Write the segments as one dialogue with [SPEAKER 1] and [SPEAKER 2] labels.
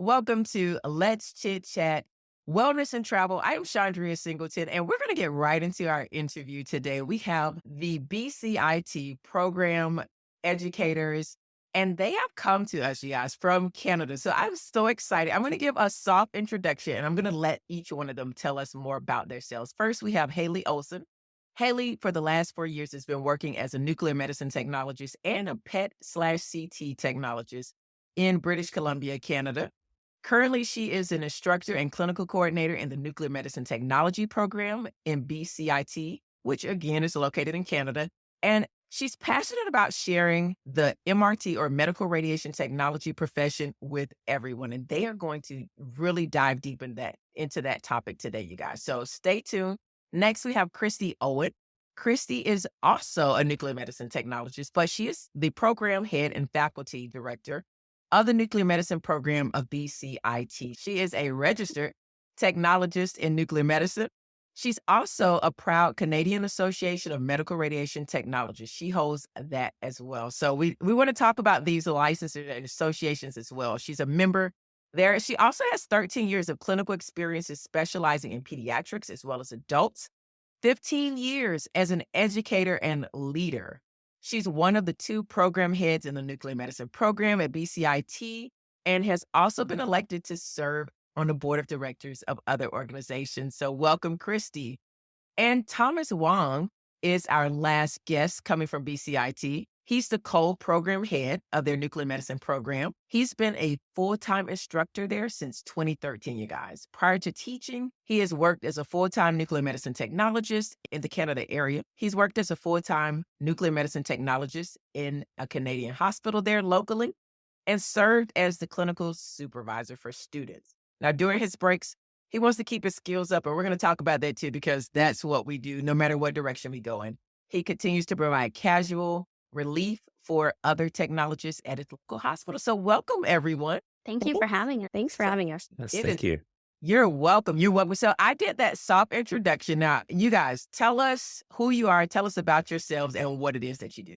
[SPEAKER 1] Welcome to Let's Chit Chat Wellness and Travel. I am Chaundria Singleton, and we're going to get right into our interview today. We have the BCIT program educators, and they have come to us, you guys, from Canada. So I'm so excited. I'm going to give a soft introduction, and I'm going to let each one of them tell us more about themselves. First, we have Haley Olson. Haley, for the last 4 years, has been working as a nuclear medicine technologist and a PET/CT technologist in British Columbia, Canada. Currently, she is an instructor and clinical coordinator in the Nuclear Medicine Technology program in BCIT, which again is located in Canada. And she's passionate about sharing the MRT or medical radiation technology profession with everyone. And they are going to really dive deep into that topic today, you guys. So stay tuned. Next, we have Christy Owen. Christy is also a nuclear medicine technologist, but she is the program head and faculty director of the nuclear medicine program of BCIT. She is a registered technologist in nuclear medicine. She's also a proud Canadian Association of Medical Radiation Technologists. She holds that as well. So we want to talk about these licenses and associations as well. She's a member there. She also has 13 years of clinical experiences specializing in pediatrics as well as adults, 15 years as an educator and leader. She's one of the two program heads in the nuclear medicine program at BCIT and has also been elected to serve on the board of directors of other organizations. So welcome, Christy. And Thomas Wong is our last guest coming from BCIT. He's the co-program head of their nuclear medicine program. He's been a full-time instructor there since 2013, you guys. Prior to teaching, he has worked as a full-time nuclear medicine technologist in the Canada area. He's worked as a full-time nuclear medicine technologist in a Canadian hospital there locally and served as the clinical supervisor for students. Now, during his breaks, he wants to keep his skills up, and we're going to talk about that too, because that's what we do no matter what direction we go in. He continues to provide casual relief for other technologists at his local hospital. So welcome, everyone.
[SPEAKER 2] Thank you for having us. Thanks for having us.
[SPEAKER 3] Yes, thank you.
[SPEAKER 1] You're welcome. You're welcome. So I did that soft introduction. Now, you guys, tell us who you are. Tell us about yourselves and what it is that you do.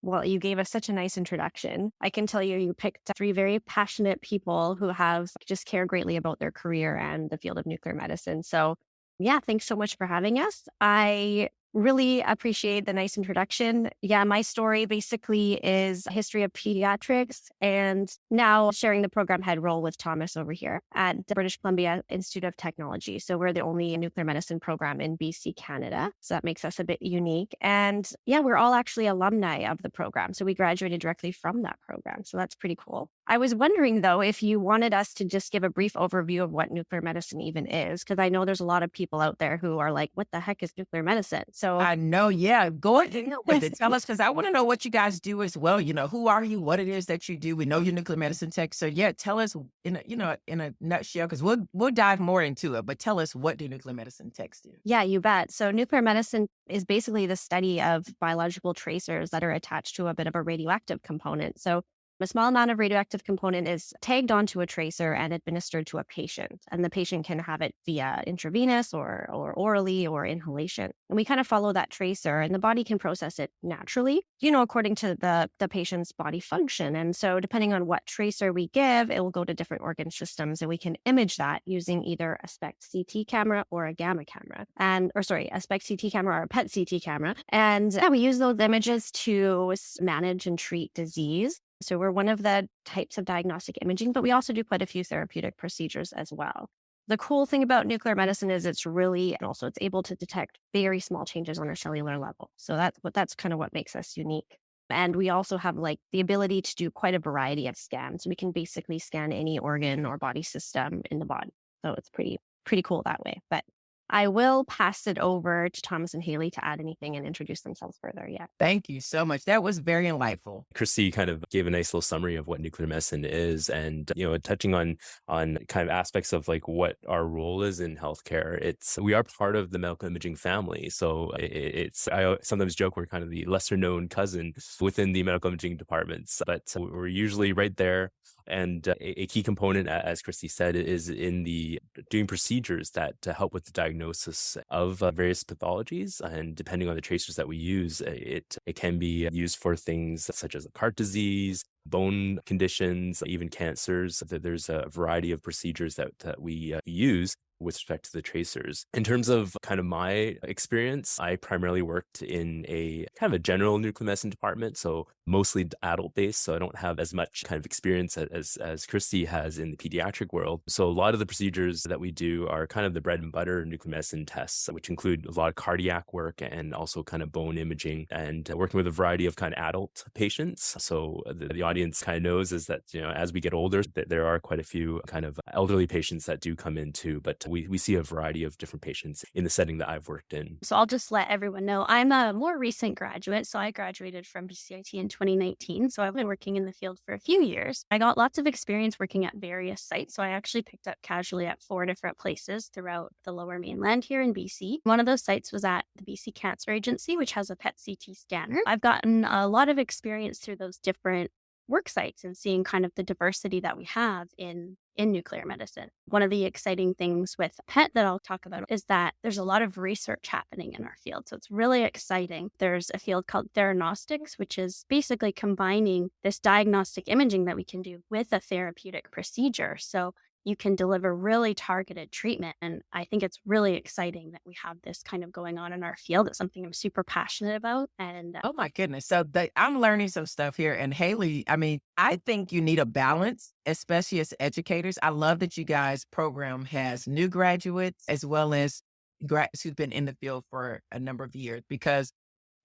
[SPEAKER 2] Well, you gave us such a nice introduction. I can tell you picked three very passionate people who have just care greatly about their career and the field of nuclear medicine. So yeah, thanks so much for having us. I really appreciate the nice introduction. Yeah, my story basically is a history of pediatrics and now sharing the program head role with Thomas over here at the British Columbia Institute of Technology. So we're the only nuclear medicine program in BC, Canada. So that makes us a bit unique. And yeah, we're all actually alumni of the program. So we graduated directly from that program. So that's pretty cool. I was wondering though, if you wanted us to just give a brief overview of what nuclear medicine even is, because I know there's a lot of people out there who are like, what the heck is nuclear medicine? So
[SPEAKER 1] I know, yeah. Go ahead with it. Tell us, because I want to know what you guys do as well. You know, who are you? What it is that you do? We know you're nuclear medicine tech. So yeah, tell us in a nutshell, because we'll dive more into it. But tell us, what do nuclear medicine techs do?
[SPEAKER 2] Yeah, you bet. So nuclear medicine is basically the study of biological tracers that are attached to a bit of a radioactive component. So a small amount of radioactive component is tagged onto a tracer and administered to a patient. And the patient can have it via intravenous or orally or inhalation. And we kind of follow that tracer and the body can process it naturally, according to the patient's body function. And so depending on what tracer we give, it will go to different organ systems and we can image that using either a SPECT CT camera or a gamma camera. A SPECT CT camera or a PET CT camera. And yeah, we use those images to manage and treat disease. So we're one of the types of diagnostic imaging, but we also do quite a few therapeutic procedures as well. The cool thing about nuclear medicine is it's able to detect very small changes on a cellular level. So that's kind of what makes us unique. And we also have the ability to do quite a variety of scans. We can basically scan any organ or body system in the body. So it's pretty cool that way. But I will pass it over to Thomas and Haley to add anything and introduce themselves further. Yeah.
[SPEAKER 1] Thank you so much. That was very enlightful.
[SPEAKER 3] Christy kind of gave a nice little summary of what nuclear medicine is and, touching on kind of aspects of what our role is in healthcare. We are part of the medical imaging family. So I sometimes joke we're kind of the lesser known cousin within the medical imaging departments, but we're usually right there And a key component, as Christy said, is in the doing procedures that to help with the diagnosis of various pathologies. And depending on the tracers that we use, it can be used for things such as heart disease, bone conditions, even cancers. There's a variety of procedures that we use with respect to the tracers. In terms of kind of my experience, I primarily worked in a kind of a general nuclear medicine department, so mostly adult based. So I don't have as much kind of experience as Christy has in the pediatric world. So a lot of the procedures that we do are kind of the bread and butter nuclear medicine tests, which include a lot of cardiac work and also kind of bone imaging and working with a variety of kind of adult patients. So the audience kind of knows is that, as we get older, that there are quite a few kind of elderly patients that do come in too, but we see a variety of different patients in the setting that I've worked in.
[SPEAKER 2] So I'll just let everyone know I'm a more recent graduate. So I graduated from BCIT in 2019. So I've been working in the field for a few years. I got lots of experience working at various sites. So I actually picked up casually at 4 different places throughout the lower mainland here in BC. One of those sites was at the BC Cancer Agency, which has a PET CT scanner. I've gotten a lot of experience through those different work sites and seeing kind of the diversity that we have in nuclear medicine. One of the exciting things with PET that I'll talk about is that there's a lot of research happening in our field. So it's really exciting. There's a field called theranostics, which is basically combining this diagnostic imaging that we can do with a therapeutic procedure. So you can deliver really targeted treatment. And I think it's really exciting that we have this kind of going on in our field. It's something I'm super passionate about. And
[SPEAKER 1] Oh my goodness. So I'm learning some stuff here. And Haley, I mean, I think you need a balance, especially as educators. I love that you guys program has new graduates as well as grads who've been in the field for a number of years because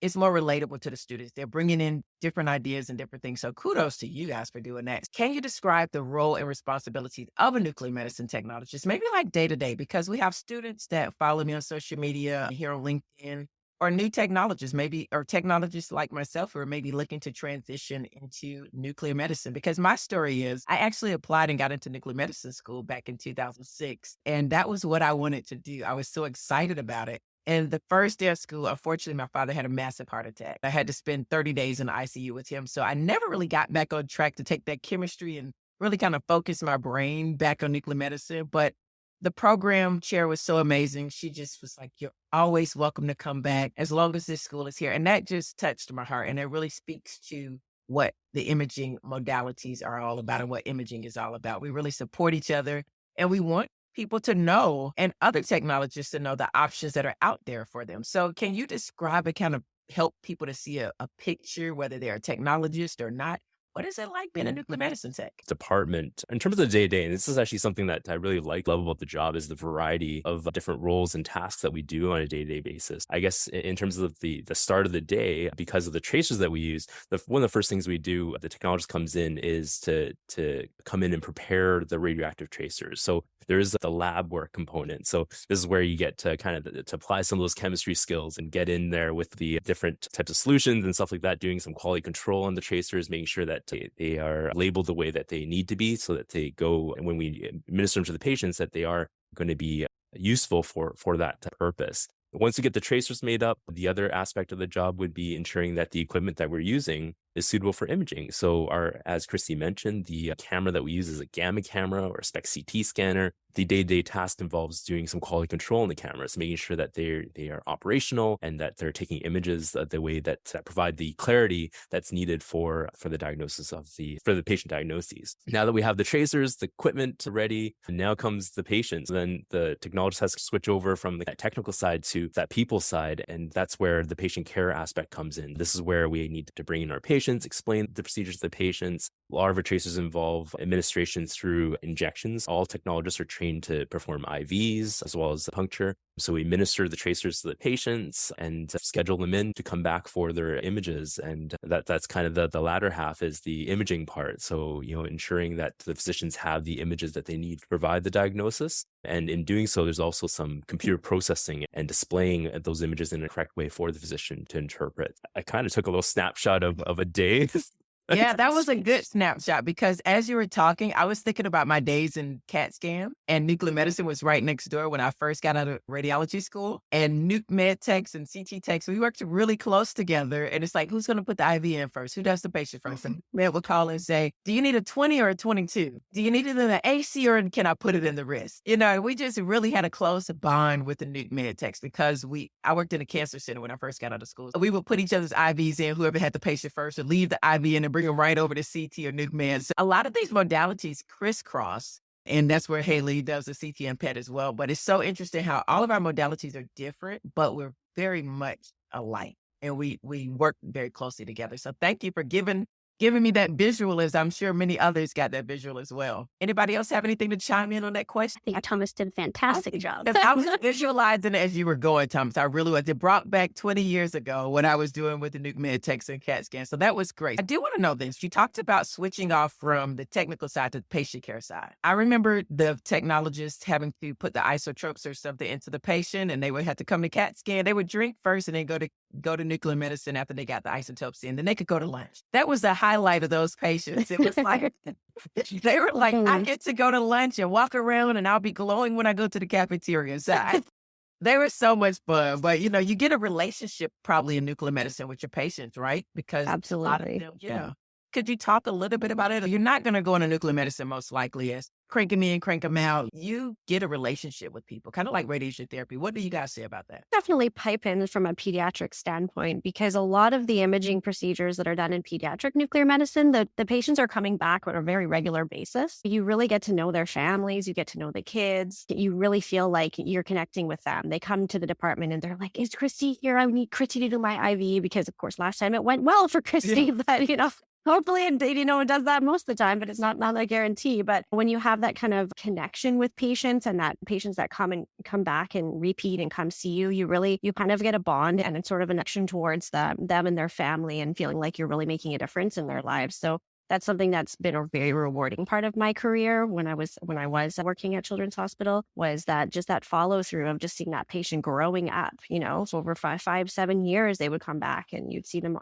[SPEAKER 1] it's more relatable to the students. They're bringing in different ideas and different things. So kudos to you guys for doing that. Can you describe the role and responsibilities of a nuclear medicine technologist, maybe like day to day? Because we have students that follow me on social media, here on LinkedIn, or new technologists, maybe, or technologists like myself who are maybe looking to transition into nuclear medicine. Because my story is I actually applied and got into nuclear medicine school back in 2006. And that was what I wanted to do. I was so excited about it. And the first day of school, unfortunately, my father had a massive heart attack. I had to spend 30 days in the ICU with him. So I never really got back on track to take that chemistry and really kind of focus my brain back on nuclear medicine. But the program chair was so amazing. She just was like, you're always welcome to come back as long as this school is here. And that just touched my heart. And it really speaks to what the imaging modalities are all about and what imaging is all about. We really support each other and we want people to know and other technologists to know the options that are out there for them. So can you describe and kind of help people to see a picture, whether they're a technologist or not? What is it like being a nuclear medicine tech?
[SPEAKER 3] Department. In terms of the day-to-day, and this is actually something that I really love about the job, is the variety of different roles and tasks that we do on a day-to-day basis. I guess in terms of the start of the day, because of the tracers that we use, one of the first things we do, the technologist comes in, is to come in and prepare the radioactive tracers. So there is the lab work component. So this is where you get to kind of to apply some of those chemistry skills and get in there with the different types of solutions and stuff like that, doing some quality control on the tracers, making sure that they are labeled the way that they need to be so that they go, and when we administer them to the patients, that they are going to be useful for that purpose. Once you get the tracers made up, the other aspect of the job would be ensuring that the equipment that we're using is suitable for imaging. So as Christy mentioned, the camera that we use is a gamma camera or a SPECT CT scanner. The day-to-day task involves doing some quality control on the cameras, making sure that they are operational and that they're taking images the way that provide the clarity that's needed for the diagnosis for the patient diagnoses. Now that we have the tracers, the equipment ready, now comes the patient. Then the technologist has to switch over from the technical side to that people side, and that's where the patient care aspect comes in. This is where we need to bring in our patients, explain the procedures to the patients. A lot of our tracers involve administration through injections. All technologists are trained to perform IVs as well as puncture. So we administer the tracers to the patients and schedule them in to come back for their images. And that's kind of the latter half is the imaging part. So, ensuring that the physicians have the images that they need to provide the diagnosis. And in doing so, there's also some computer processing and displaying those images in a correct way for the physician to interpret. I kind of took a little snapshot of a day
[SPEAKER 1] Yeah, that was a good snapshot because as you were talking, I was thinking about my days in CAT scan and nuclear medicine was right next door when I first got out of radiology school. And nuke med techs and CT techs, we worked really close together. And it's like, who's going to put the IV in first? Who does the patient first? And med would call and say, do you need a 20 or a 22? Do you need it in the AC or can I put it in the wrist? You know, we just really had a close bond with the nuke med techs because I worked in a cancer center when I first got out of school. So we would put each other's IVs in, whoever had the patient first, or leave the IV in and bring them right over to CT or nuke med. So a lot of these modalities crisscross. And that's where Haley does the CT and PET as well. But it's so interesting how all of our modalities are different, but we're very much alike. And we work very closely together. So thank you for giving me that visual, as I'm sure many others got that visual as well. Anybody else have anything to chime in on that question?
[SPEAKER 4] I think Thomas did a fantastic job.
[SPEAKER 1] 'Cause I was visualizing it as you were going, Thomas. I really was. It brought back 20 years ago when I was doing with the nuke med techs and CAT scans. So that was great. I do want to know this. You talked about switching off from the technical side to the patient care side. I remember the technologists having to put the isotopes or something into the patient, and they would have to come to CAT scan. They would drink first and then go to nuclear medicine after they got the isotopes in. Then they could go to lunch. That was the highlight of those patients. It was like they were like, I get to go to lunch and walk around and I'll be glowing when I go to the cafeteria side. They were so much fun. But, you get a relationship probably in nuclear medicine with your patients, right? Because a lot of
[SPEAKER 2] Absolutely.
[SPEAKER 1] them, Could you talk a little bit about it? You're not going to go into nuclear medicine most likely as crank them in, crank them out. You get a relationship with people, kind of like radiation therapy. What do you guys say about that?
[SPEAKER 2] Definitely pipe in from a pediatric standpoint because a lot of the imaging procedures that are done in pediatric nuclear medicine, the patients are coming back on a very regular basis. You really get to know their families, you get to know the kids, you really feel like you're connecting with them. They come to the department and they're like, is Christy here? I need Christy to do my IV because of course last time it went well for Christy, but hopefully it does that most of the time, but it's not a guarantee. But when you have that kind of connection with patients and that patients that come back and repeat and come see you, you kind of get a bond and it's sort of a connection towards them and their family and feeling like you're really making a difference in their lives. So that's something that's been a very rewarding part of my career when I was working at Children's Hospital was that just that follow through of just seeing that patient growing up, so over 7 years, they would come back and you'd see them,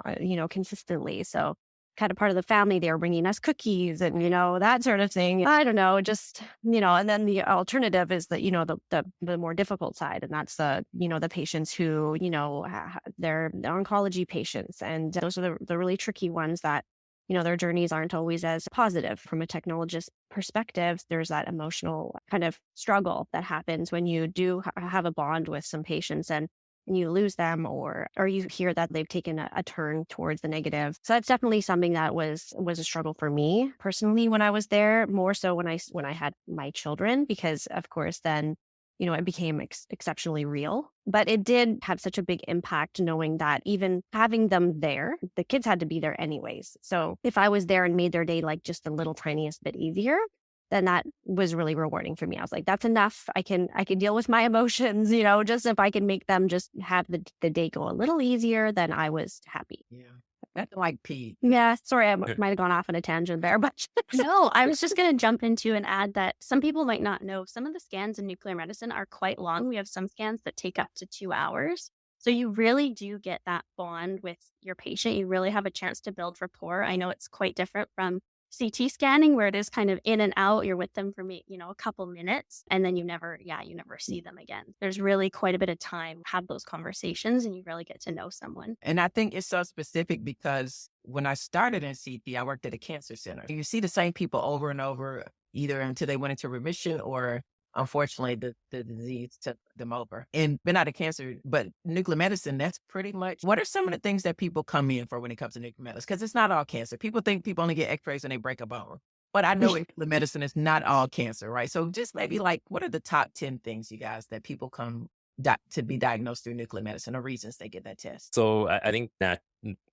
[SPEAKER 2] consistently. So kind of part of the family, they were bringing us cookies and, that sort of thing. I don't know, just, and then the alternative is that, the more difficult side. And that's the patients who, they're oncology patients. And those are the really tricky ones that, their journeys aren't always as positive from a technologist perspective. There's that emotional kind of struggle that happens when you do have a bond with some patients and you lose them or you hear that they've taken a turn towards the negative. So that's definitely something that was a struggle for me personally when I was there, more so when I had my children, because of course then, it became exceptionally real. But it did have such a big impact knowing that even having them there, the kids had to be there anyways. So if I was there and made their day like just a little tiniest bit easier, then that was really rewarding for me. I was like, that's enough. I can deal with my emotions, just if I can make them just have the day go a little easier, then I was happy.
[SPEAKER 1] Yeah. That's like Pete.
[SPEAKER 2] Yeah. Sorry, I might have gone off on a tangent there, but
[SPEAKER 4] No, I was just going to jump into and add that some people might not know some of the scans in nuclear medicine are quite long. We have some scans that take up to 2 hours. So you really do get that bond with your patient. You really have a chance to build rapport. I know it's quite different from CT scanning where it is kind of in and out. You're with them for a couple minutes and then you never see them again. There's really quite a bit of time to have those conversations and you really get to know someone.
[SPEAKER 1] And I think it's so specific because when I started in CT, I worked at a cancer center. You see the same people over and over, either until they went into remission or unfortunately the disease took them over. And been out of cancer, but nuclear medicine, that's pretty much, what are some of the things that people come in for when it comes to nuclear medicine? Because it's not all cancer. People think people only get x-rays when they break a bone. But I know nuclear medicine is not all cancer, right? So just maybe like, what are the top 10 things, you guys, that people come to be diagnosed through nuclear medicine or reasons they get that test?
[SPEAKER 3] So I think that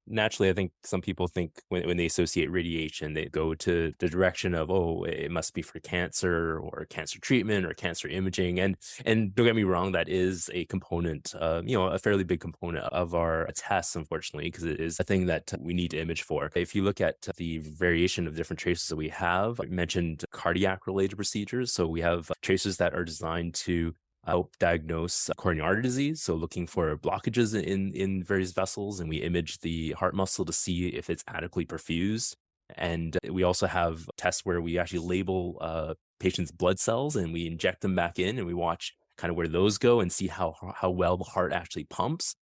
[SPEAKER 3] naturally, I think some people think when they associate radiation, they go to the direction of, oh, it must be for cancer or cancer treatment or cancer imaging. And don't get me wrong, that is a component, a fairly big component of our tests, unfortunately, because it is a thing that we need to image for. If you look at the variation of different tracers that we have, I mentioned cardiac related procedures. So we have tracers that are designed to help diagnose coronary artery disease. So looking for blockages in various vessels, and we image the heart muscle to see if it's adequately perfused. And we also have tests where we actually label patients' blood cells and we inject them back in and we watch kind of where those go and see how well the heart actually pumps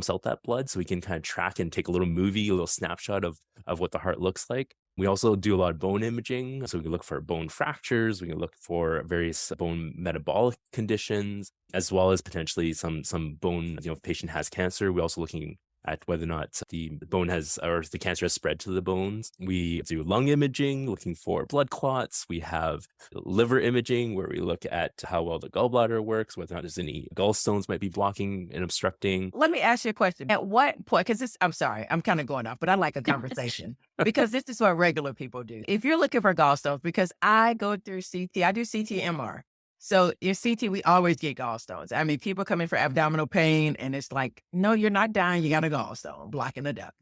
[SPEAKER 3] out that blood. So we can kind of track and take a little movie, a little snapshot of what the heart looks like. We also do a lot of bone imaging. So we can look for bone fractures. We can look for various bone metabolic conditions, as well as potentially some bone, if the patient has cancer. We're also looking at whether or not the bone has, or the cancer has spread to the bones. We do lung imaging, looking for blood clots. We have liver imaging, where we look at how well the gallbladder works, whether or not there's any gallstones might be blocking and obstructing.
[SPEAKER 1] Let me ask you a question. At what point, because this, I'm sorry, I'm kind of going off, but I like a conversation because this is what regular people do. If you're looking for gallstones, because I go through CT, I do CT MR. So your CT, we always get gallstones. I mean, people come in for abdominal pain and it's like, no, you're not dying. You got a gallstone blocking the duct.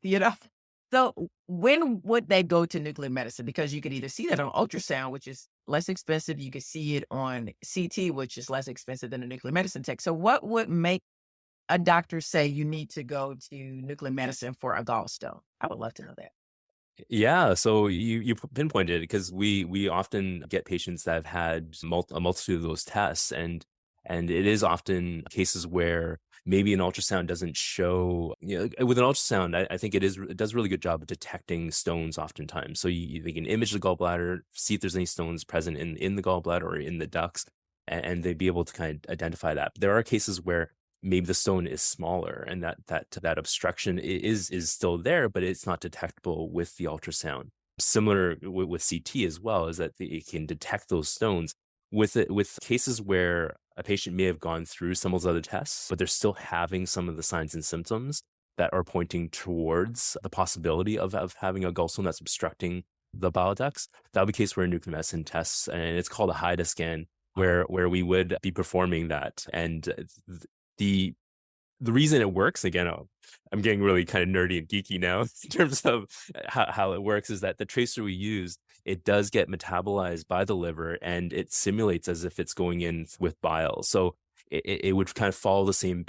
[SPEAKER 1] So when would they go to nuclear medicine? Because you could either see that on ultrasound, which is less expensive. You could see it on CT, which is less expensive than a nuclear medicine tech. So what would make a doctor say you need to go to nuclear medicine for a gallstone? I would love to know that.
[SPEAKER 3] Yeah, so you pinpointed it because we often get patients that have had a multitude of those tests, and it is often cases where maybe an ultrasound doesn't show. With an ultrasound, I think it does a really good job of detecting stones oftentimes. So they can image the gallbladder, see if there's any stones present in the gallbladder or in the ducts, and they'd be able to kind of identify that. But there are cases where maybe the stone is smaller and that obstruction is still there, but it's not detectable with the ultrasound. Similar with CT as well, is that it can detect those stones. With cases where a patient may have gone through some of those other tests, but they're still having some of the signs and symptoms that are pointing towards the possibility of having a gallstone that's obstructing the bile ducts. That would be a case where nuclear medicine tests, and it's called a HIDA scan, where we would be performing that. And the the reason it works, again, I'm getting really kind of nerdy and geeky now in terms of how it works, is that the tracer we use, it does get metabolized by the liver and it simulates as if it's going in with bile. So it would kind of follow the same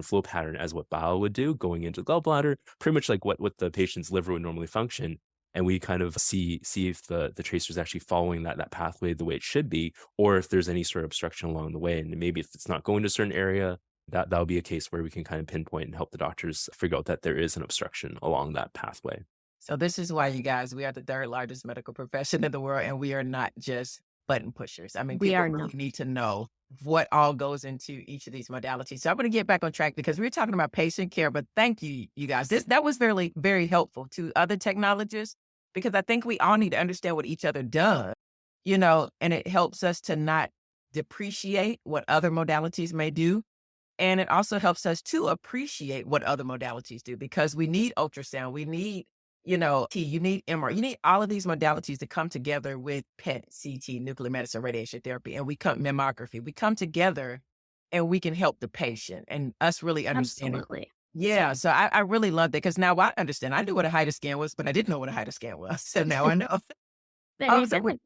[SPEAKER 3] flow pattern as what bile would do going into the gallbladder, pretty much like what the patient's liver would normally function. And we kind of see if the tracer is actually following that pathway the way it should be, or if there's any sort of obstruction along the way. And maybe if it's not going to a certain area, that'll be a case where we can kind of pinpoint and help the doctors figure out that there is an obstruction along that pathway.
[SPEAKER 1] So this is why, you guys, we are the third largest medical profession in the world, and we are not just button pushers. I mean,
[SPEAKER 2] We
[SPEAKER 1] people
[SPEAKER 2] are
[SPEAKER 1] really
[SPEAKER 2] not.
[SPEAKER 1] need to know what all goes into each of these modalities. So I'm going to get back on track because we're talking about patient care, but thank you, you guys. That was very, very helpful to other technologists, because I think we all need to understand what each other does, and it helps us to not depreciate what other modalities may do. And it also helps us to appreciate what other modalities do, because we need ultrasound, we need, you need MR, you need all of these modalities to come together with PET, CT, nuclear medicine, radiation therapy, and mammography. We come together and we can help the patient and us really understanding.
[SPEAKER 2] Absolutely.
[SPEAKER 1] Yeah. So I really love that, because now I understand. I knew what a HIDA scan was, but I didn't know what a HIDA scan was. So now I know.
[SPEAKER 2] Very
[SPEAKER 1] So
[SPEAKER 2] good.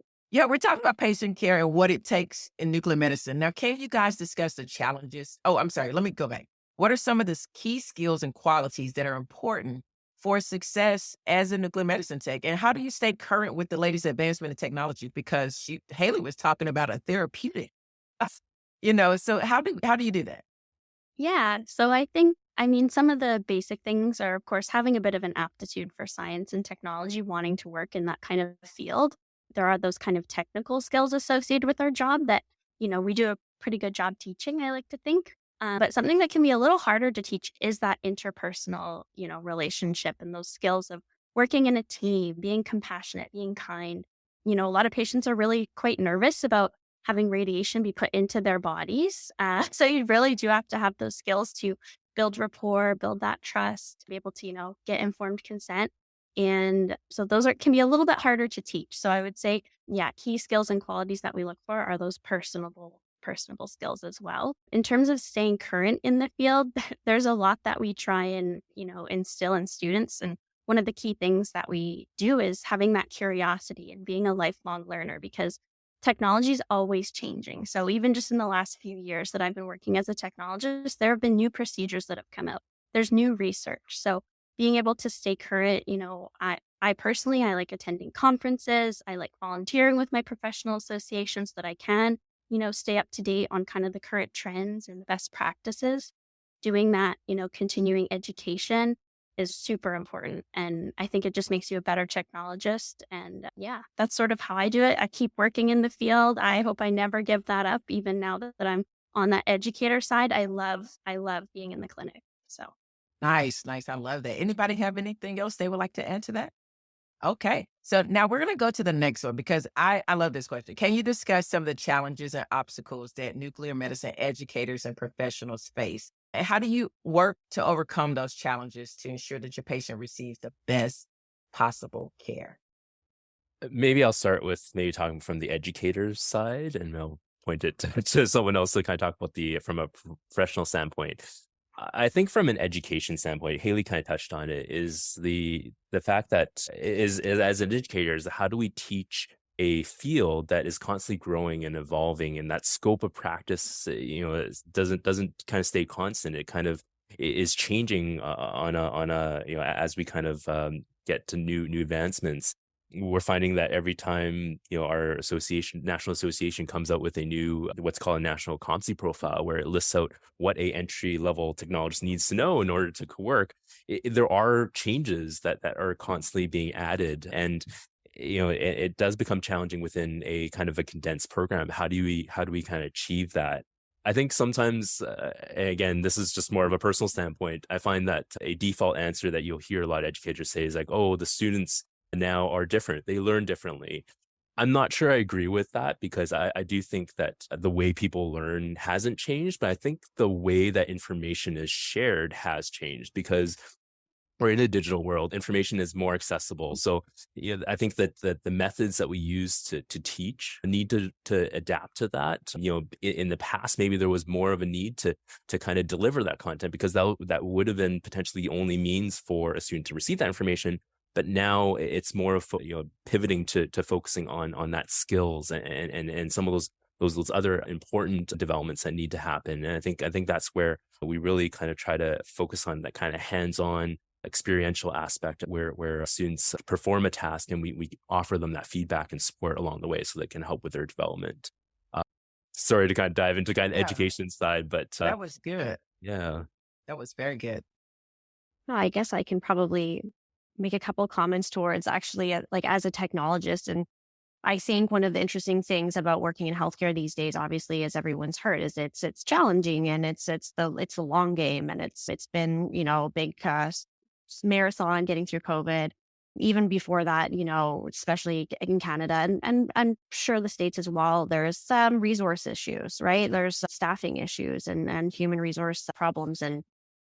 [SPEAKER 1] we're talking about patient care and what it takes in nuclear medicine. Now, can you guys discuss the challenges? Oh, I'm sorry. Let me go back. What are some of the key skills and qualities that are important for success as a nuclear medicine tech? And how do you stay current with the latest advancement in technology? Because Haley was talking about a therapeutic, so how do you do that?
[SPEAKER 4] Yeah. So I mean, some of the basic things are, of course, having a bit of an aptitude for science and technology, wanting to work in that kind of field. There are those kind of technical skills associated with our job that, we do a pretty good job teaching, I like to think. But something that can be a little harder to teach is that interpersonal, relationship and those skills of working in a team, being compassionate, being kind. A lot of patients are really quite nervous about having radiation be put into their bodies. So you really do have to have those skills to build rapport, build that trust, to be able to, get informed consent. And so those can be a little bit harder to teach. So I would say, yeah, key skills and qualities that we look for are those personable skills as well. In terms of staying current in the field, there's a lot that we try and, instill in students. And one of the key things that we do is having that curiosity and being a lifelong learner, because technology is always changing. So even just in the last few years that I've been working as a technologist, there have been new procedures that have come out. There's new research. So being able to stay current, I personally, I like attending conferences. I like volunteering with my professional associations so that I can, stay up to date on kind of the current trends and the best practices. Doing that, continuing education is super important. And I think it just makes you a better technologist. And yeah, that's sort of how I do it. I keep working in the field. I hope I never give that up, even now that I'm on that educator side. I love being in the clinic. So
[SPEAKER 1] Nice, nice. I love that. Anybody have anything else they would like to add to that? Okay. So now we're going to go to the next one because I love this question. Can you discuss some of the challenges and obstacles that nuclear medicine educators and professionals face? And how do you work to overcome those challenges to ensure that your patient receives the best possible care?
[SPEAKER 3] Maybe I'll start with maybe talking from the educator's side, and I'll point it to someone else to kind of talk about the from a professional standpoint. I think from an education standpoint, Haley kind of touched on it, is the fact that is as an educator, is how do we teach a field that is constantly growing and evolving, and that scope of practice, doesn't kind of stay constant. It kind of is changing on a as we kind of get to new advancements. We're finding that every time, our national association comes out with a new, what's called a national competency profile, where it lists out what a entry level technologist needs to know in order to work, there are changes that are constantly being added. And it does become challenging within a kind of a condensed program. How do we kind of achieve that? I think sometimes, and again, this is just more of a personal standpoint, I find that a default answer that you'll hear a lot of educators say is like, oh, the students now are different. They learn differently. I'm not sure I agree with that, because I do think that the way people learn hasn't changed, but I think the way that information is shared has changed, because we're in a digital world. Information is more accessible. So I think that the methods that we use to teach need to adapt to that. In the past, maybe there was more of a need to kind of deliver that content, because that would have been potentially the only means for a student to receive that information. But now it's more of pivoting to focusing on that skills and some of those other important developments that need to happen. And I think that's where we really kind of try to focus on that kind of hands-on experiential aspect, where students perform a task and we offer them that feedback and support along the way so they can help with their development. Uh, Sorry to kind of dive into kind of
[SPEAKER 1] Yeah,
[SPEAKER 3] education side, but
[SPEAKER 1] that was good.
[SPEAKER 3] yeah.
[SPEAKER 1] That was very good.
[SPEAKER 2] No, I guess I can probably make a couple comments towards actually, like as a technologist. And I think one of the interesting things about working in healthcare these days, obviously, as everyone's heard, is it's challenging, and it's a long game, and it's been a big marathon getting through COVID. Even before that, especially in Canada, and I'm sure the States as well, there's some resource issues, right? There's staffing issues and human resource problems. And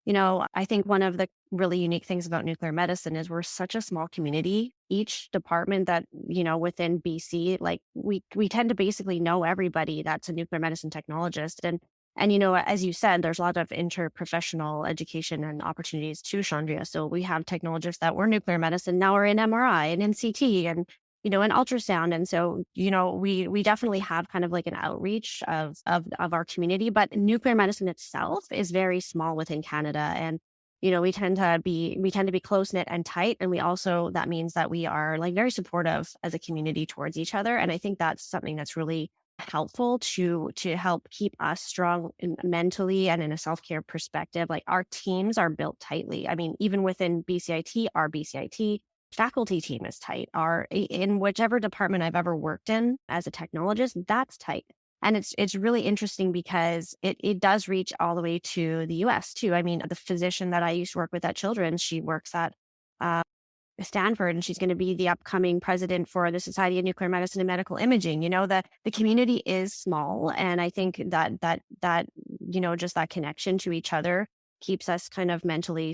[SPEAKER 2] I think one of the really unique things about nuclear medicine is we're such a small community. Each department that, within BC, like we tend to basically know everybody that's a nuclear medicine technologist. And as you said, there's a lot of interprofessional education and opportunities to Chaundria. So we have technologists that were nuclear medicine, now are in MRI and in CT and in ultrasound. And so, we definitely have kind of like an outreach of our community, but nuclear medicine itself is very small within Canada. And, we tend to be close knit and tight. And that means that we are like very supportive as a community towards each other. And I think that's something that's really helpful to help keep us strong mentally and in a self-care perspective. Like our teams are built tightly. I mean, even within BCIT, our BCIT faculty team is tight. In whichever department I've ever worked in as a technologist, that's tight. And it's really interesting because it does reach all the way to the US too. I mean, the physician that I used to work with at Children's, she works at uh, Stanford, and she's going to be the upcoming president for the Society of Nuclear Medicine and Medical Imaging. The community is small, and I think that just that connection to each other keeps us kind of mentally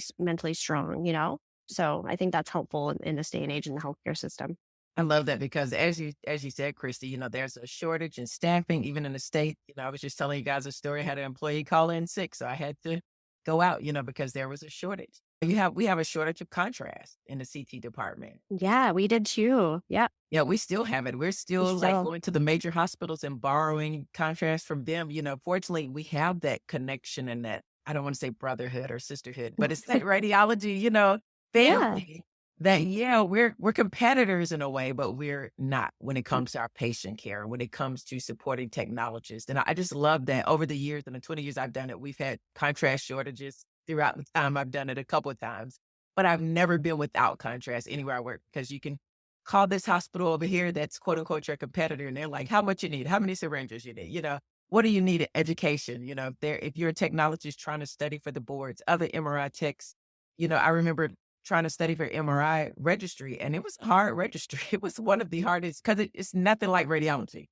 [SPEAKER 2] strong. So I think that's helpful in this day and age in the healthcare system.
[SPEAKER 1] I love that because as you said, Christy, there's a shortage in staffing, even in the state. I was just telling you guys a story. I had an employee call in sick, so I had to go out, because there was a shortage. We have a shortage of contrast in the CT department.
[SPEAKER 2] Yeah, we did too. Yeah,
[SPEAKER 1] Yeah, we still have it. We're still like
[SPEAKER 2] still.
[SPEAKER 1] going to the major hospitals and borrowing contrast from them. Fortunately, we have that connection and that, I don't want to say brotherhood or sisterhood, but it's that radiology,
[SPEAKER 2] Yeah.
[SPEAKER 1] family. that, yeah, we're competitors in a way, but we're not when it comes to our patient care, when it comes to supporting technologists. And I just love that over the years, in the 20 years I've done it, we've had contrast shortages throughout the time I've done it a couple of times, but I've never been without contrast anywhere I work because you can call this hospital over here that's quote unquote your competitor, and they're like, how much you need, how many syringes you need, what do you need? Education, if you're a technologist trying to study for the boards, other MRI techs, I remember trying to study for MRI registry, and it was a hard registry. It was one of the hardest because it's nothing like radiology.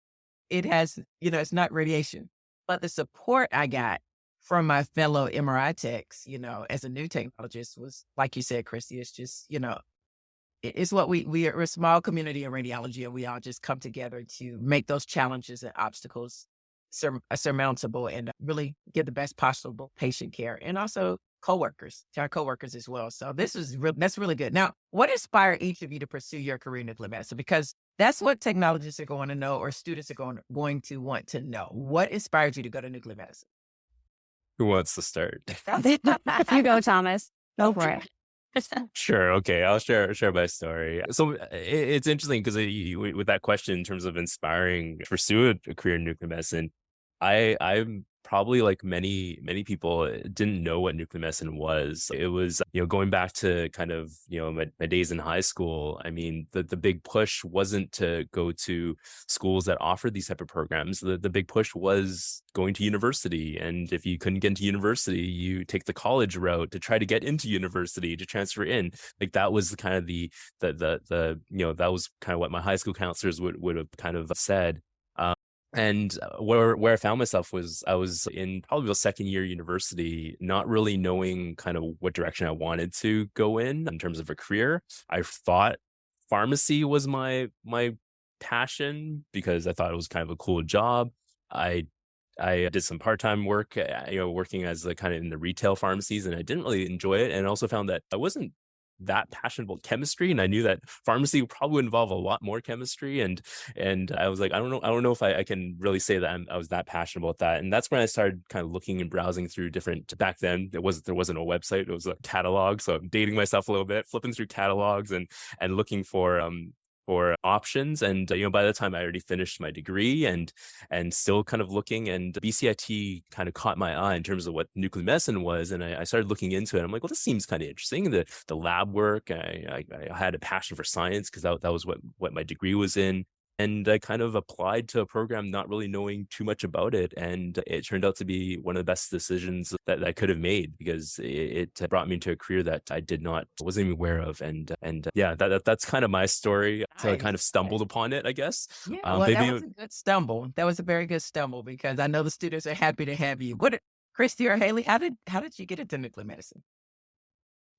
[SPEAKER 1] It has, it's not radiation, but the support I got from my fellow MRI techs, as a new technologist was, like you said, Christy, it's just, it's what we're a small community in radiology, and we all just come together to make those challenges and obstacles surmountable and really give the best possible patient care, and also coworkers to our coworkers as well. So that's really good. Now, what inspired each of you to pursue your career in nuclear medicine? Because that's what technologists are going to know, or students are going to want to know. What inspired you to go to nuclear medicine?
[SPEAKER 3] Who wants to start?
[SPEAKER 2] You go, Thomas. Go for it.
[SPEAKER 3] Sure. Okay. I'll share my story. So it's interesting because with that question in terms of inspiring to pursue a career in nuclear medicine, I'm probably like many people didn't know what nuclear medicine was. It was, going back to kind of, my days in high school. I mean, the big push wasn't to go to schools that offered these type of programs. The big push was going to university. And if you couldn't get into university, you take the college route to try to get into university to transfer in. Like that was kind of that was kind of what my high school counselors would have kind of said. And where I found myself was I was in probably the second year university, not really knowing kind of what direction I wanted to go in terms of a career. I thought pharmacy was my passion because I thought it was kind of a cool job. I did some part-time work, working as kind of in the retail pharmacies, and I didn't really enjoy it. And also found that I wasn't that passionate about chemistry, and I knew that pharmacy would probably involve a lot more chemistry. And I was like, I don't know if I can really say that I was that passionate about that. And that's when I started kind of looking and browsing through different. Back then, there wasn't a website; it was a catalog. So I'm dating myself a little bit, flipping through catalogs and looking for options. And by the time I already finished my degree and still kind of looking, and BCIT kind of caught my eye in terms of what nuclear medicine was, and I started looking into it. I'm like, well, this seems kind of interesting. The lab work. I had a passion for science because that was what my degree was in. And I kind of applied to a program not really knowing too much about it. And it turned out to be one of the best decisions that I could have made because it brought me into a career that wasn't even aware of. And yeah, that's kind of my story. So I kind of stumbled upon it, I guess.
[SPEAKER 1] Yeah, well, that was a good stumble. That was a very good stumble because I know the students are happy to have you. Christy or Haley, how did you get into nuclear medicine?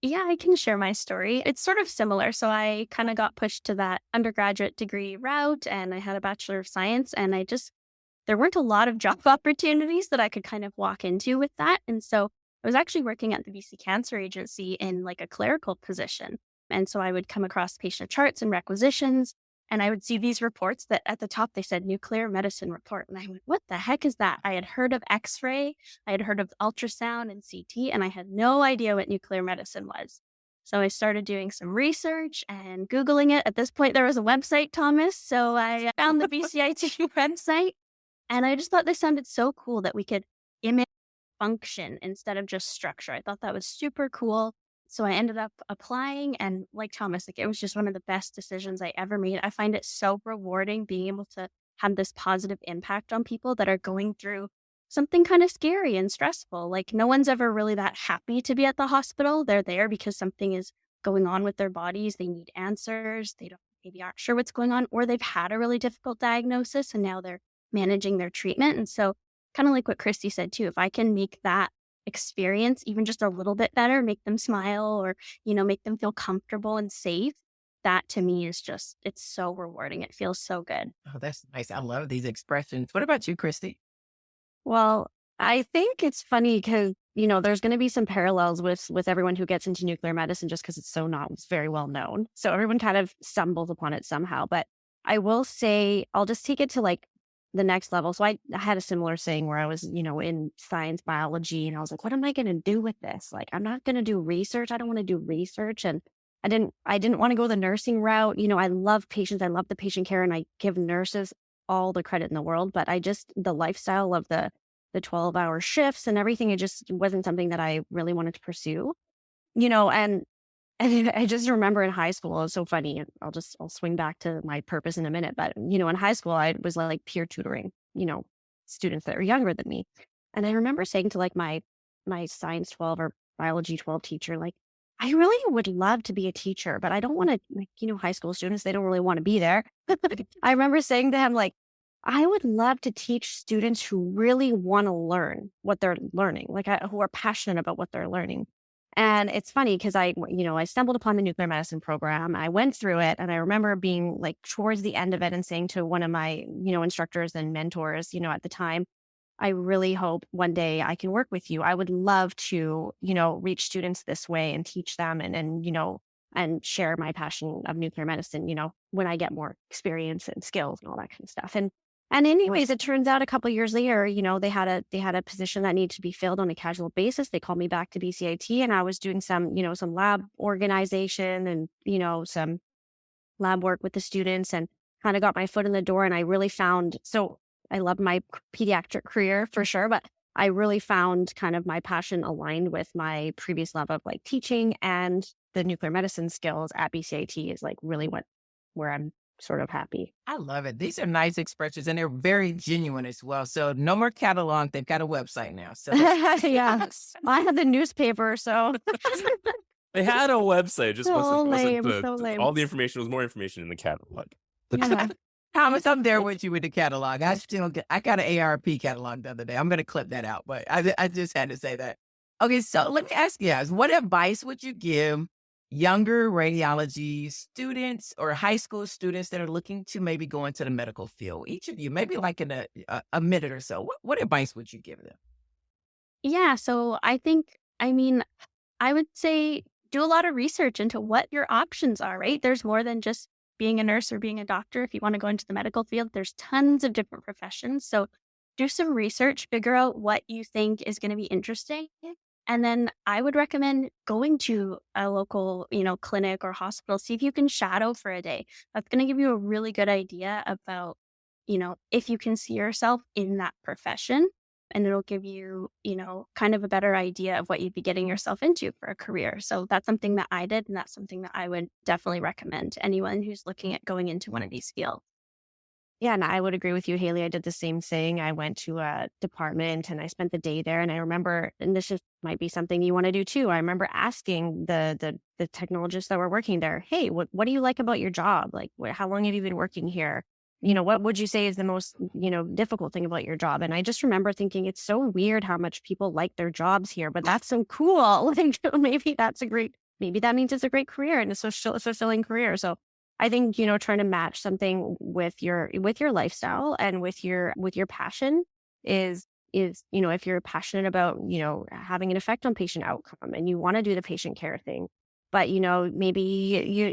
[SPEAKER 4] Yeah, I can share my story. It's sort of similar. So I kind of got pushed to that undergraduate degree route, and I had a Bachelor of Science, and there weren't a lot of job opportunities that I could kind of walk into with that. And so I was actually working at the BC Cancer Agency in like a clerical position. And so I would come across patient charts and requisitions, and I would see these reports that at the top they said nuclear medicine report. And I went, what the heck is that? I had heard of X-ray, I had heard of ultrasound and CT, and I had no idea what nuclear medicine was. So I started doing some research and Googling it. At this point, there was a website, Thomas. So I found the BCIT website, and I just thought this sounded so cool that we could image function instead of just structure. I thought that was super cool. So I ended up applying, and like Thomas, like it was just one of the best decisions I ever made. I find it so rewarding being able to have this positive impact on people that are going through something kind of scary and stressful. Like no one's ever really that happy to be at the hospital. They're there because something is going on with their bodies. They need answers. They maybe aren't sure what's going on, or they've had a really difficult diagnosis and now they're managing their treatment. And so kind of like what Christy said too, if I can make that experience even just a little bit better, make them smile, or make them feel comfortable and safe, that to me is just, it's so rewarding. It feels so good.
[SPEAKER 1] Oh, that's nice. I love these expressions. What about you, Christy?
[SPEAKER 2] Well, I think it's funny because, there's going to be some parallels with everyone who gets into nuclear medicine just because it's very well known. So everyone kind of stumbles upon it somehow. But I will say, I'll just take it to like the next level. So I had a similar saying where I was, in science biology, and I was like, what am I going to do with this? Like, I'm not going to do research. I don't want to do research. And I didn't want to go the nursing route. I love patients. I love the patient care, and I give nurses all the credit in the world. But the lifestyle of the 12-hour shifts and everything, it just wasn't something that I really wanted to pursue. And I just remember in high school, it was so funny. And I'll swing back to my purpose in a minute. But in high school, I was like peer tutoring, students that are younger than me. And I remember saying to like my science 12 or biology 12 teacher, like, I really would love to be a teacher, but I don't want to, like, high school students, they don't really want to be there. I remember saying to him, like, I would love to teach students who really want to learn what they're learning, like who are passionate about what they're learning. And it's funny because I stumbled upon the nuclear medicine program. I went through it, and I remember being like towards the end of it and saying to one of my, instructors and mentors, at the time, I really hope one day I can work with you. I would love to, reach students this way and teach them and share my passion of nuclear medicine, when I get more experience and skills and all that kind of stuff. And anyways, it turns out a couple of years later, they had a position that needed to be filled on a casual basis. They called me back to BCIT, and I was doing some lab organization and, some lab work with the students, and kind of got my foot in the door. And I really found, so I loved my pediatric career for sure, but I really found kind of my passion aligned with my previous love of like teaching, and the nuclear medicine skills at BCIT is like really where I'm sort of happy.
[SPEAKER 1] I love it. These are nice expressions, and they're very genuine as well. So no more catalog. They've got a website now. So
[SPEAKER 2] Yeah. I had the newspaper, so
[SPEAKER 3] They had a website, just
[SPEAKER 2] so
[SPEAKER 3] wasn't
[SPEAKER 2] lame, so lame.
[SPEAKER 3] all the information was more information in the catalog.
[SPEAKER 2] Yeah.
[SPEAKER 1] Thomas, I'm there with you with the catalog. I got an ARP catalog the other day. I'm going to clip that out, but I just had to say that. Okay, so let me ask you guys, what advice would you give younger radiology students or high school students that are looking to maybe go into the medical field? Each of you, maybe like in a minute or so, what advice would you give them?
[SPEAKER 4] Yeah. So I would say do a lot of research into what your options are, right? There's more than just being a nurse or being a doctor. If you want to go into the medical field, there's tons of different professions. So do some research, figure out what you think is going to be interesting. And then I would recommend going to a local, clinic or hospital, see if you can shadow for a day. That's going to give you a really good idea about, if you can see yourself in that profession. And it'll give you, kind of a better idea of what you'd be getting yourself into for a career. So that's something that I did. And that's something that I would definitely recommend to anyone who's looking at going into one of these fields.
[SPEAKER 2] Yeah, and I would agree with you, Haley. I did the same thing. I went to a department and I spent the day there. And I remember, and this just might be something you want to do too. I remember asking the technologists that were working there, "Hey, what do you like about your job? Like, how long have you been working here? What would you say is the most, difficult thing about your job?" And I just remember thinking, it's so weird how much people like their jobs here, but that's so cool. Like, maybe that means it's a great career and it's a fulfilling career. So I think, trying to match something with your lifestyle and with your passion is, if you're passionate about, having an effect on patient outcome and you want to do the patient care thing, but, maybe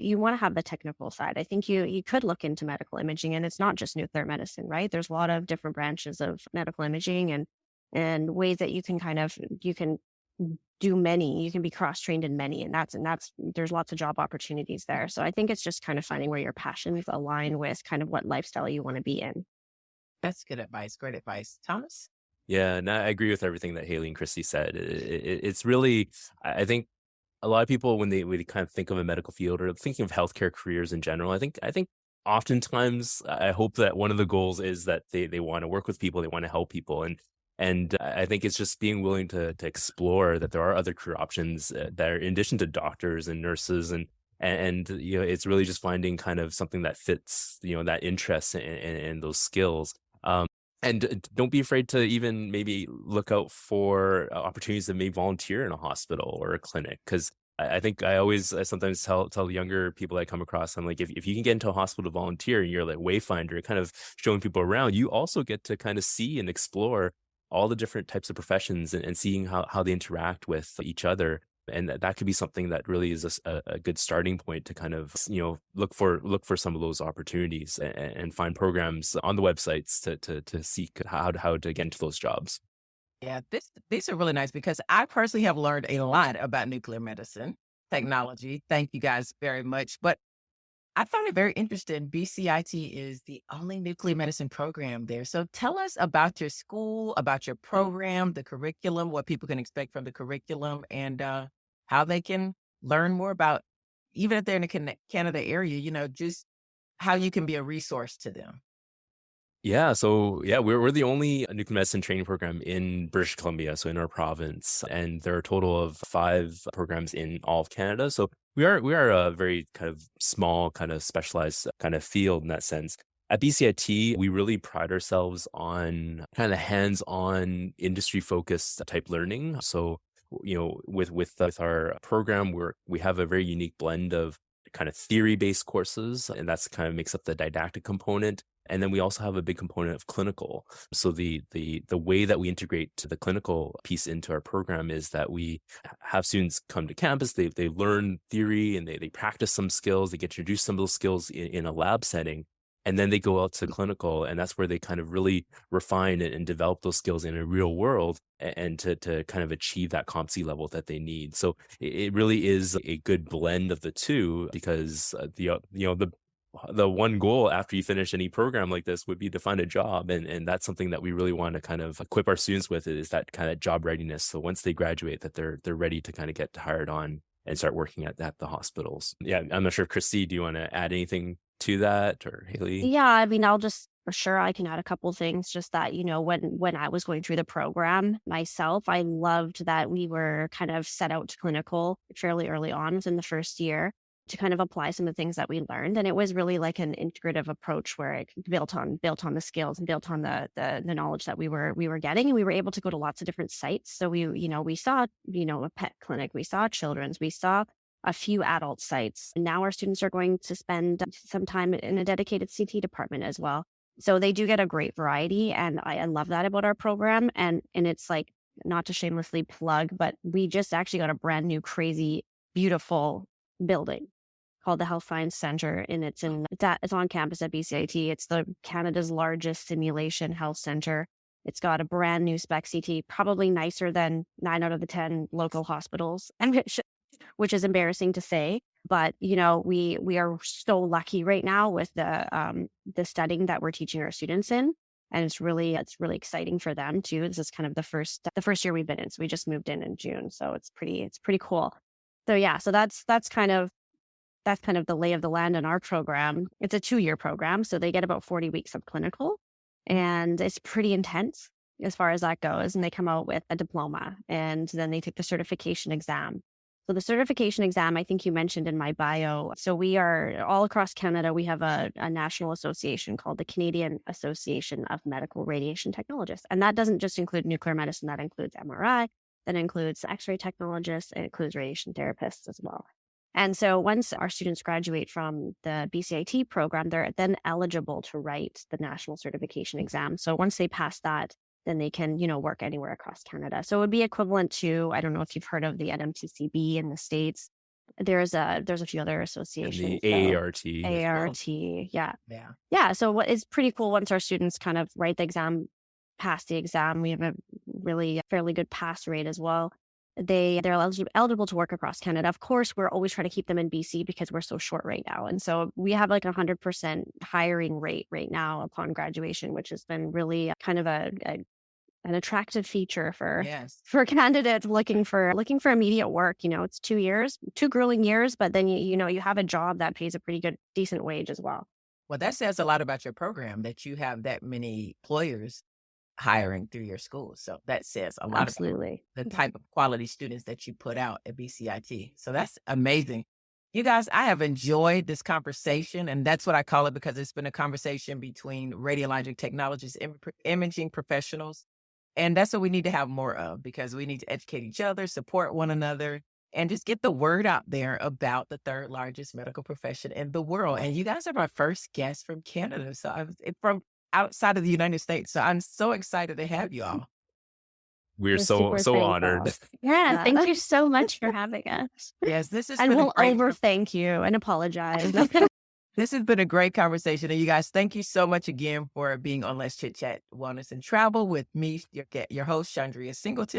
[SPEAKER 2] you want to have the technical side. I think you could look into medical imaging, and it's not just nuclear medicine, right? There's a lot of different branches of medical imaging and ways that you can do many. You can be cross-trained in many, and that's there's lots of job opportunities there. So I think it's just kind of finding where your passions align with kind of what lifestyle you want to be in.
[SPEAKER 1] That's good advice. Great advice. Thomas?
[SPEAKER 3] Yeah, and I agree with everything that Haley and Christy said. It's really, I think a lot of people when they kind of think of a medical field or thinking of healthcare careers in general, I think oftentimes I hope that one of the goals is that they want to work with people, they want to help people, and I think it's just being willing to explore that there are other career options that are in addition to doctors and nurses and it's really just finding kind of something that fits that interest and those skills. And don't be afraid to even maybe look out for opportunities to maybe volunteer in a hospital or a clinic. Because I think I sometimes tell younger people I come across, I'm like, if you can get into a hospital to volunteer and you're like wayfinder, kind of showing people around, you also get to kind of see and explore all the different types of professions and seeing how they interact with each other. And that could be something that really is a good starting point to kind of look for some of those opportunities and find programs on the websites to seek how to get into those jobs.
[SPEAKER 1] Yeah, these are really nice because I personally have learned a lot about nuclear medicine. technology. Thank you guys very much. But I found it very interesting. BCIT is the only nuclear medicine program there. So tell us about your school, about your program, the curriculum, what people can expect from the curriculum, and how they can learn more about, even if they're in the Canada area, just how you can be a resource to them.
[SPEAKER 3] Yeah, so yeah, we're the only nuclear medicine training program in British Columbia, so in our province, and there are a total of 5 programs in all of Canada. So we are a very kind of small, kind of specialized kind of field in that sense. At BCIT, we really pride ourselves on kind of hands-on, industry-focused type learning. So with our program, we have a very unique blend of kind of theory-based courses, and that's kind of makes up the didactic component. And then we also have a big component of clinical. So the way that we integrate the clinical piece into our program is that we have students come to campus, they learn theory and they practice some skills, they get introduced some of those skills in a lab setting. And then they go out to clinical, and that's where they kind of really refine and develop those skills in a real world and to kind of achieve that competency level that they need. So it really is a good blend of the two because the one goal after you finish any program like this would be to find a job. And that's something that we really want to kind of equip our students with is that kind of job readiness. So once they graduate, that they're ready to kind of get hired on and start working at the hospitals. Yeah, I'm not sure, Christy, do you want to add anything to that, or Haley?
[SPEAKER 2] Yeah, I mean, I'll just for sure I can add a couple things. Just that when I was going through the program myself, I loved that we were kind of set out to clinical fairly early on within the first year to kind of apply some of the things that we learned, and it was really like an integrative approach where it built on the skills and built on the knowledge that we were getting, and we were able to go to lots of different sites. So we saw a pet clinic, we saw children's, we saw a few adult sites. Now our students are going to spend some time in a dedicated CT department as well. So they do get a great variety. And I love that about our program. And it's like, not to shamelessly plug, but we just actually got a brand new, crazy, beautiful building called the Health Science Center. And it's on campus at BCIT. It's the Canada's largest simulation health center. It's got a brand new spec CT, probably nicer than 9 out of the 10 local hospitals. And which is embarrassing to say, but we are so lucky right now with the studying that we're teaching our students in, and it's really exciting for them too. This is kind of the first year we've been in, so we just moved in June, so it's pretty cool. So yeah, so that's kind of the lay of the land in our program. It's a 2-year program, so they get about 40 weeks of clinical, and it's pretty intense as far as that goes. And they come out with a diploma, and then they take the certification exam. So the certification exam, I think you mentioned in my bio. So we are all across Canada. We have a national association called the Canadian Association of Medical Radiation Technologists. And that doesn't just include nuclear medicine. That includes MRI. That includes X-ray technologists. It includes radiation therapists as well. And so once our students graduate from the BCIT program, they're then eligible to write the national certification exam. So once they pass that, then they can, work anywhere across Canada. So it would be equivalent to, I don't know if you've heard of the NMTCB in the States. There's a few other associations.
[SPEAKER 3] And the AART.
[SPEAKER 2] AART, yeah.
[SPEAKER 1] Yeah.
[SPEAKER 2] Yeah, so what is pretty cool once our students kind of write the exam, pass the exam, we have a really fairly good pass rate as well. They're eligible to work across Canada. Of course, we're always trying to keep them in BC because we're so short right now. And so we have like 100% hiring rate right now upon graduation, which has been really kind of an attractive feature for candidates looking for immediate work. It's 2 years, 2 grueling years, but then you have a job that pays a pretty good, decent wage as well.
[SPEAKER 1] Well, that says a lot about your program that you have that many employers hiring through your school. So that says a lot
[SPEAKER 2] Absolutely.
[SPEAKER 1] about the type of quality students that you put out at BCIT. So that's amazing. You guys, I have enjoyed this conversation, and that's what I call it because it's been a conversation between radiologic technologists and imaging professionals. And that's what we need to have more of because we need to educate each other, support one another, and just get the word out there about the 3rd largest medical profession in the world. And you guys are my first guest from Canada. So from outside of the United States. So I'm so excited to have you all.
[SPEAKER 3] We're so honored.
[SPEAKER 4] Yeah, thank you so much for having us.
[SPEAKER 1] Yes, this is.
[SPEAKER 2] And we'll thank you and apologize.
[SPEAKER 1] This has been a great conversation. And you guys, thank you so much again for being on Let's Chit Chat Wellness and Travel with me, your host, Chaundria Singleton.